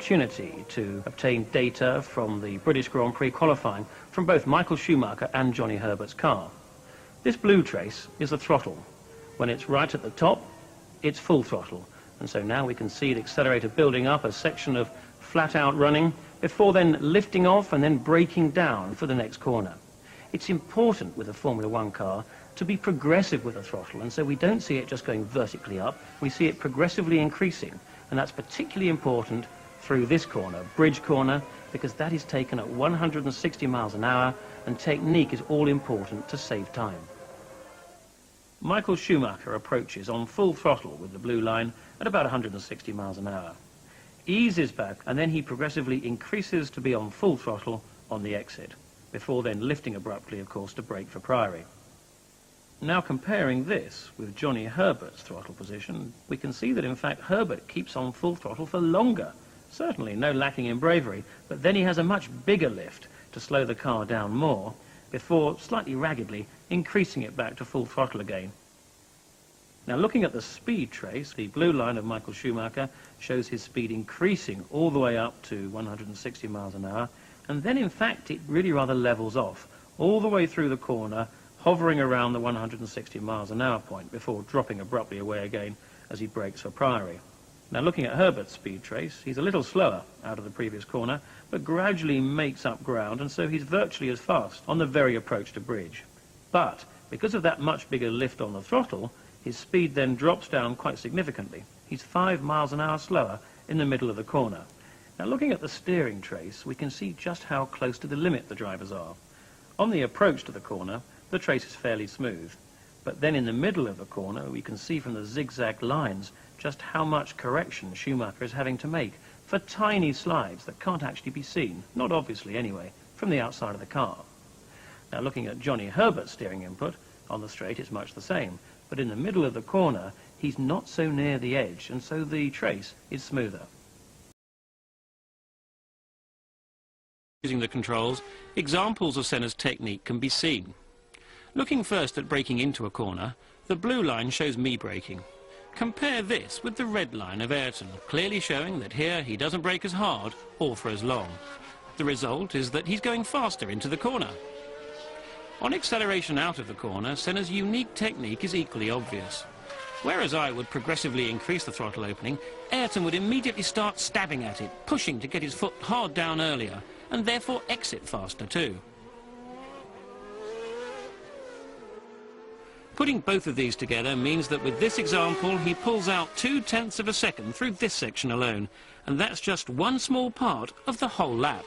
opportunity to obtain data from the British Grand Prix qualifying from both Michael Schumacher and Johnny Herbert's car. This blue trace is the throttle. When it's right at the top, it's full throttle. And so now we can see the accelerator building up a section of flat out running before then lifting off and then braking down for the next corner. It's important with a Formula One car to be progressive with the throttle, and so we don't see it just going vertically up, we see it progressively increasing, and that's particularly important through this corner, Bridge Corner, because that is taken at 160 miles an hour, and technique is all important to save time. Michael Schumacher approaches on full throttle with the blue line at about 160 miles an hour. Eases back, and then he progressively increases to be on full throttle on the exit, before then lifting abruptly, of course, to brake for Priory. Now comparing this with Johnny Herbert's throttle position, we can see that in fact Herbert keeps on full throttle for longer. Certainly no lacking in bravery, but then he has a much bigger lift to slow the car down more, before slightly raggedly increasing it back to full throttle again. Now looking at the speed trace, the blue line of Michael Schumacher shows his speed increasing all the way up to 160 miles an hour, and then in fact it really rather levels off all the way through the corner, hovering around the 160 miles an hour point before dropping abruptly away again as he brakes for Priory. Now looking at Herbert's speed trace, he's a little slower out of the previous corner, but gradually makes up ground, and so he's virtually as fast on the very approach to Bridge. But because of that much bigger lift on the throttle, his speed then drops down quite significantly. He's 5 miles an hour slower in the middle of the corner. Now looking at the steering trace, we can see just how close to the limit the drivers are. On the approach to the corner, the trace is fairly smooth, but then in the middle of the corner we can see from the zigzag lines just how much correction Schumacher is having to make for tiny slides that can't actually be seen, not obviously anyway, from the outside of the car. Now looking at Johnny Herbert's steering input, on the straight it's much the same, but in the middle of the corner he's not so near the edge, and so the trace is smoother. Using the controls, examples of Senna's technique can be seen. Looking first at braking into a corner, the blue line shows me braking. Compare this with the red line of Ayrton, clearly showing that here he doesn't brake as hard or for as long. The result is that he's going faster into the corner. On acceleration out of the corner, Senna's unique technique is equally obvious. Whereas I would progressively increase the throttle opening, Ayrton would immediately start stabbing at it, pushing to get his foot hard down earlier, and therefore exit faster too. Putting both of these together means that with this example he pulls out 0.2 of a second through this section alone, and that's just one small part of the whole lap.